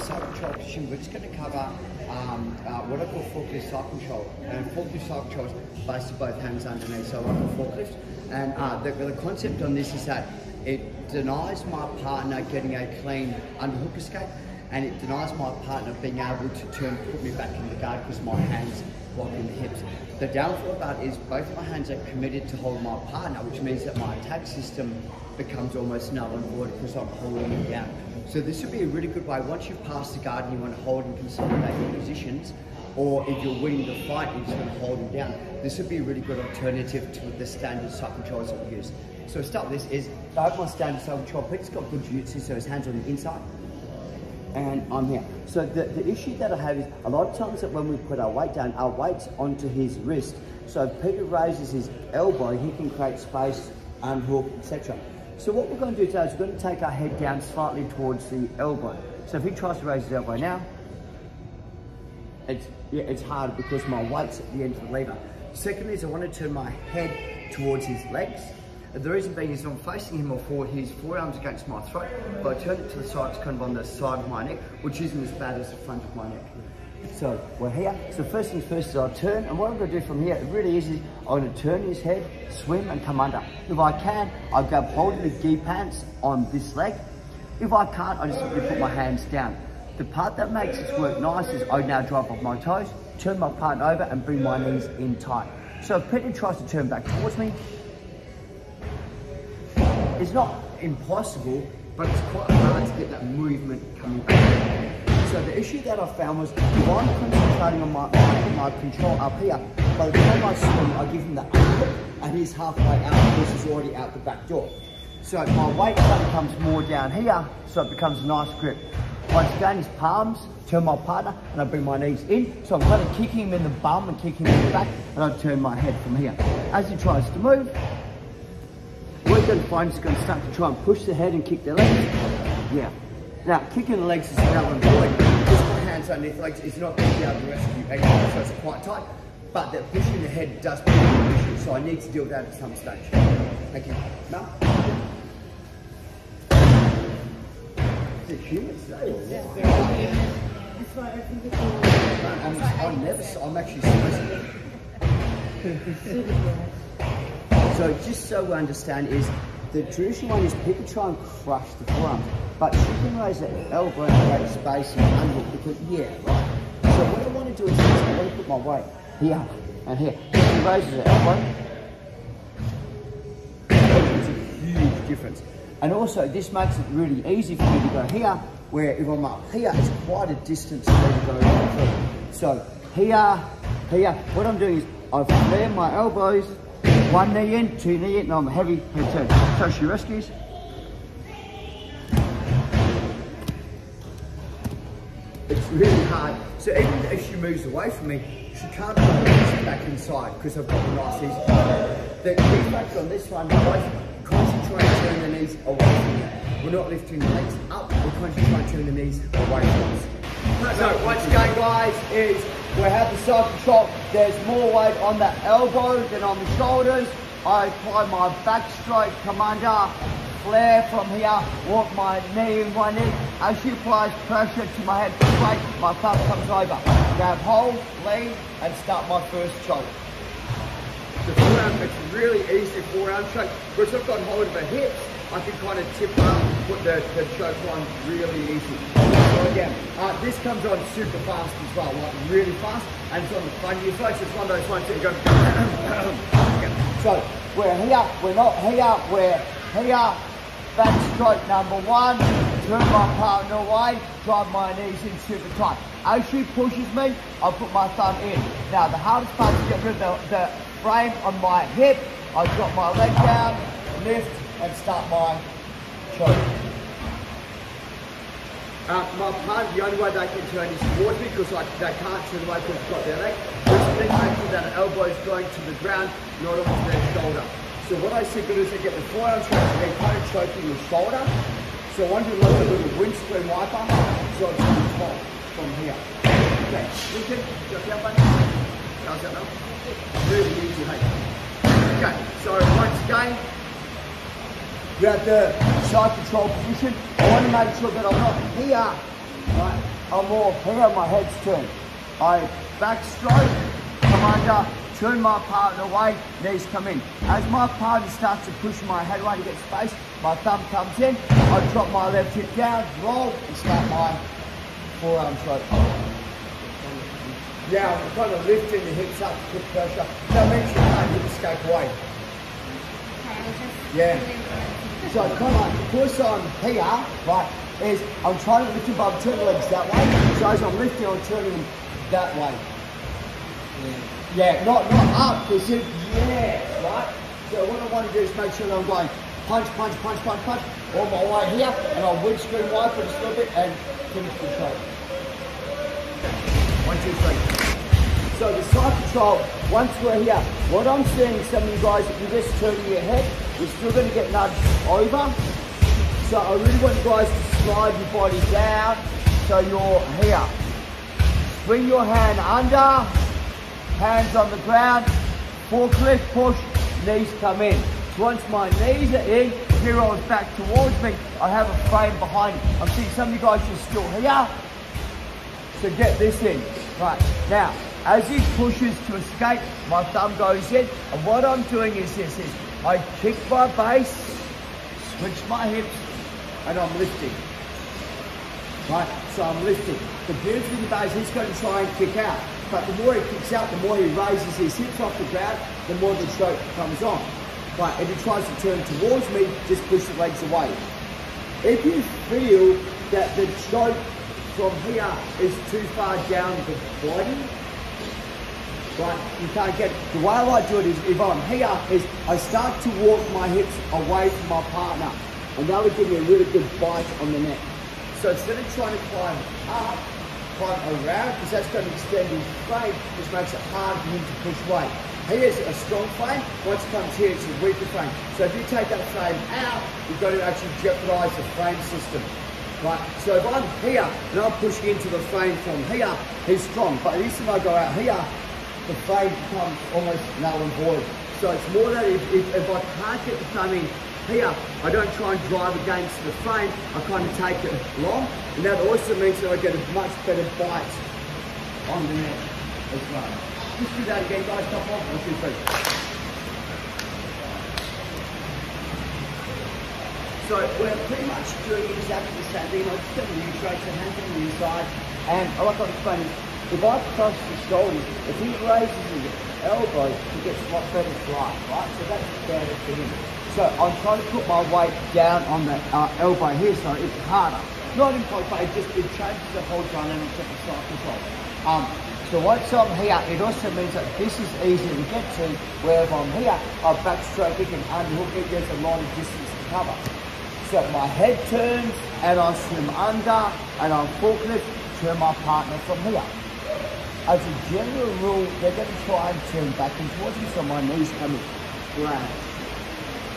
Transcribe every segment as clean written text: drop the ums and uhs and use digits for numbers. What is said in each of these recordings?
side control position, we're just going to cover what I call forklift side control. And forklift side control is basically both hands underneath, so I call forklift. And the concept on this is that it denies my partner getting a clean underhook escape, and it denies my partner being able to put me back in the guard because my hands lock in the hips. The downfall of that is both my hands are committed to hold my partner, which means that my attack system becomes almost null and void because I'm holding him down. So this would be a really good way, once you've passed the guard and you want to hold and consolidate your positions, or if you're winning the fight and you're just going to hold him down, this would be a really good alternative to the standard side controls that we use. So to start with this is, I have my standard side control. Peter's got good jiu-jitsu, so his hands on the inside. And I'm here. So the issue that I have is a lot of times that when we put our weight down, our weight's onto his wrist. So if Peter raises his elbow, he can create space, unhook, etc. So what we're going to do today is we're going to take our head down slightly towards the elbow. So if he tries to raise his elbow now, it's hard because my weight's at the end of the lever. Secondly is I want to turn my head towards his legs. The reason being is I'm facing him or his forearms against my throat, but I turn it to the side, it's kind of on the side of my neck, which isn't as bad as the front of my neck. So we're here. So first things first is I'll turn, and what I'm going to do from here, it really easy. I'm going to turn his head, swim and come under. If I can, I'll grab hold of the gi pants on this leg. If I can't, I just simply put my hands down. The part that makes this work nice is I now drive off my toes, turn my partner over and bring my knees in tight. So if Peter tries to turn back towards me, it's not impossible, but it's quite hard to get that movement coming back. So the issue that I found was, if I'm concentrating on my control up here, by the time I swim, I give him the uppercut, and he's halfway out because he's already out the back door. So my weight becomes more down here, so it becomes a nice grip. Once again, his palms, turn my partner, and I bring my knees in. So I'm kind of kicking him in the bum and kicking him in the back, and I turn my head from here. As he tries to move, we're going to find he's going to start to try and push the head and kick the legs. Yeah. Now, kicking the legs is another important. Just my hands underneath the legs is not going to be able to rescue again, so it's quite tight. But that pushing the head does become an issue, so I need to deal with that at some stage. Thank you. No? Is it humid today? Yeah, that's why I think it's I'm actually supposed So just so we understand is, the traditional one is people try and crush the forearms, but you can raise the elbow and create space and underhook because, right? So what I want to do is I want to put my weight here and here. If he raises the elbow, it's a huge difference. And also this makes it really easy for me to go here, where if I'm up here, it's quite a distance for me to go through. So here, what I'm doing is I flare my elbows, one knee in, two knee in, and I'm a heavy head turn. So she rescues. It's really hard. So even if she moves away from me, she can't put her knees back inside because I've got the nice easy. The key factor on this one, both concentrate on turning the knees away from me. We're not lifting the legs up, we're concentrating on turning the knees away from us. So once again guys, is we have the side control. There's more weight on the elbow than on the shoulders. I apply my back stroke, come under, flare from here, walk my knee in one knee. As she applies pressure to my head straight, my thumb comes over. Grab hold, lean, and start my first choke. The forearm, it's really easy forearm choke. Because I've got hold of the hips, I can kind of tip up and put the choke on really easy. So again, this comes on super fast as well, like really fast, and it's on the front of your face. It's one of those ones that you go. So we're here, we're not here, we're here. Back stroke number one, turn my partner away, drive my knees in super tight. As she pushes me, I'll put my thumb in. Now the hardest part is to get rid of the frame on my hip. I drop my leg down, lift, and start my choke. My partner, the only way they can turn is towards me because they can't turn away because they've got their leg. This makes sure that an elbow is going to the ground, not onto their shoulder. So what I see is I get the forearm choke, they're kind of choking the shoulder. So I want to do like a little windscreen wiper, so it's on the top from here. Okay, Lincoln, drop down button. How's that now? Really easy, hey. Okay, so once again, you have the side control position. I want to make sure that I'm not here Right, I'm more here, my head's turned. I backstroke, come under, turn my partner away, knees come in. As my partner starts to push my head away to get space, my thumb comes in, I drop my left hip down, roll, and start my forearm stroke. Yeah, I'm kind of lifting the hips up to put pressure. That means you can't hip escape away. Yeah. So come on, because I'm here, right, is I'm trying to lift him up, turn the legs that way. So as I'm lifting, I'm turning them that way. Yeah, not up, because yeah, right? So what I want to do is make sure that I'm going punch, punch, punch, punch, punch, all my way here, and I'll windscreen wide for just a little bit and finish the stroke. 1, 2, 3. So the side control, once we're here, what I'm seeing some of you guys, if you're just turning your head, you're still going to get nudged over. So I really want you guys to slide your body down so you're here. Bring your hand under, hands on the ground, forklift push, knees come in. Once my knees are in, heroes back towards me, I have a frame behind me. I'm seeing some of you guys are still here. So get this in. Right, now, as he pushes to escape, my thumb goes in, and what I'm doing is this, I kick my base, switch my hips, and I'm lifting. Right, so I'm lifting. The beauty thing about it is he's going to try and kick out, but the more he kicks out, the more he raises his hips off the ground, the more the stroke comes on. Right, if he tries to turn towards me, just push the legs away. If you feel that the stroke from here is too far down the body, right, you can't get it. The way I like to do it is, if I'm here, is I start to walk my hips away from my partner, and that would give me a really good bite on the neck. So instead of trying to climb up, climb around, because that's going to extend his frame, which makes it hard for him to push away. Here's a strong frame, once it comes here, it's a weaker frame. So if you take that frame out, you've got to actually jeopardize the frame system. Right, so if I'm here and I'm pushing into the frame from here, he's strong. But at least if I go out here, the frame becomes almost null and void. So it's more that if I can't get the frame in here, I don't try and drive against the frame, I kind of take it long. And that also means that I get a much better bite on the neck as well. Just do that again, guys. Top off. 1, 2, 3. So we're pretty much doing exactly the same thing. I'm just going to retrace the hands on the inside. And I like to explain is, if I cross the shoulders, if he raises his elbows, he gets a lot better flight, right? So that's better for him. So I'm trying to put my weight down on the elbow here, so it's harder. Not impossible, but it changes the whole dynamics of the side control. So once I'm here, it also means that this is easier to get to, where if I'm here, I backstroke it and underhook it, there's a lot of distance to cover. So my head turns, and I swim under, and I forklift, turn my partner from here. As a general rule, they're going to try and turn back and towards me, so my knees come in. Right.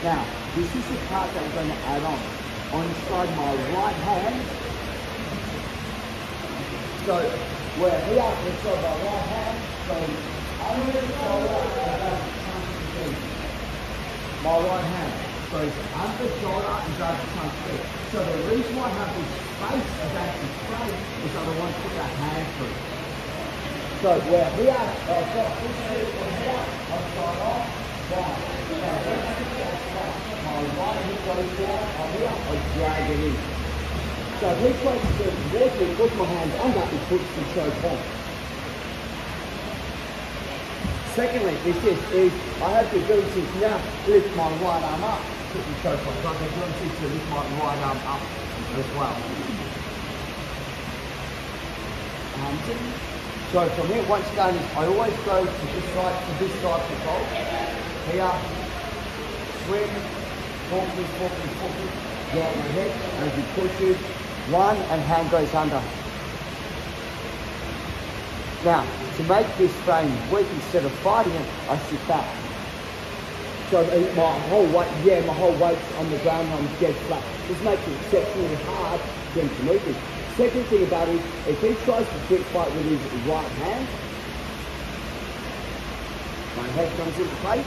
Now, this is the part that I'm going to add on. On the side of my right hand, so we're here, let's go my right hand, so under the shoulder, my right hand goes under the shoulder and goes to front feet. So the reason why I have this space against the frame is I don't want to put that hand through. So we're here, I've got this here from here, I'll start off, down. My right hip goes down, I'm here, I drag it in. So if he tries to do it towards me, put my hands under, it puts the choke on. Secondly, is I have the ability to now lift my right arm up, put the choke on. So I have the ability to lift my right arm up as well. So from here, once done, I always go to this side control. Here, swing, forklift, drop my head, and as he pushes, one, and hand goes under. Now, to make this frame weak, instead of fighting it, I sit back. So my whole weight's on the ground, I'm dead flat. This makes it exceptionally hard for him to move me. Second thing about it is, if he tries to quick fight with his right hand, my head comes into play.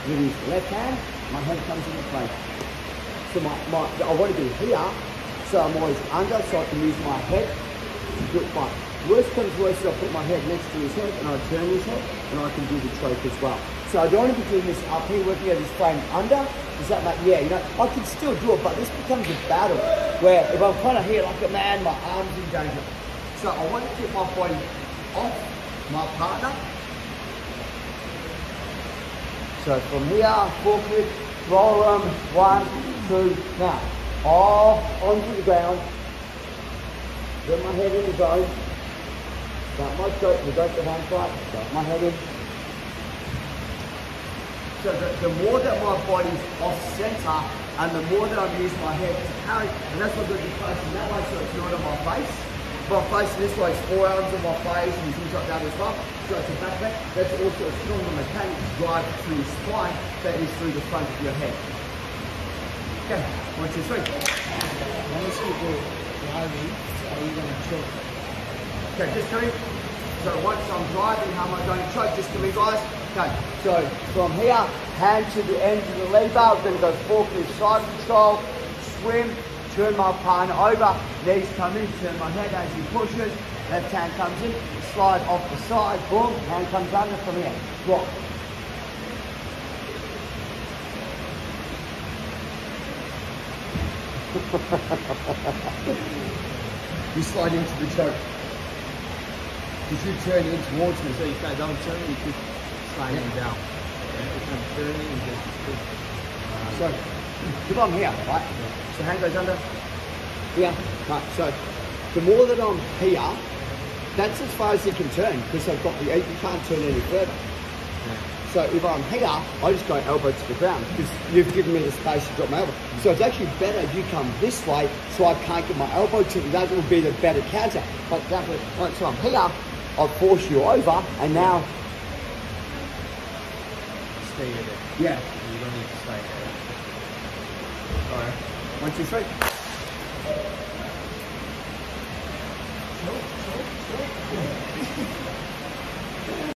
With his left hand, my head comes into play. So I want to be here, so So I'm always under, so I can use my head to grip my. Worst comes worst, I'll put my head next to his head and I turn his head and I can do the choke as well. So I don't want to be doing this up here, working at this frame under. Is that like, yeah, you know, I can still do it, but this becomes a battle where if I'm kind of here like a man, my arm's in danger. So I want to keep my body off my partner. So from here, forward, roll them, 1, 2, now. Off onto the ground. Get my head in the zone. Start my stroke, we go to hand fight, start my head in. So the more that my body's off center and the more that I'm using my head to carry, and that's what I'm going to be facing that way so it's not on my face. If I'm facing this way, it's forearms on my face and things like that as well. So it's a backpack. That's also a stronger mechanic drive through your spine that is through the front of your head. Okay, 1, 2, 3. Once you go driving, are you going to choke? Okay, just to me. So once I'm driving, how am I going to choke? Just to me, guys. Okay, so from here, hand to the end of the lever. I'm going to go forklift side control, swim, turn my partner over, knees come in, turn my head as he pushes, left hand comes in, slide off the side, boom, hand comes under from here, rock. You slide into the choke. You should turn in towards me. So you say don't turn, you keep sliding down. If I'm turning, you just So, if I'm here, right? So hand goes under, here, right? So, the more that I'm here, that's as far as he can turn because I've got the, you can't turn any further. So if I'm here, I just go elbow to the ground because you've given me the space to drop my elbow. So it's actually better if you come this way so I can't get my elbow to, that will be the better counter. But that way, right, so I'm here, I'll force you over and now. stay there. Yeah. You don't need to slide there. Alright. 1, 2, 3.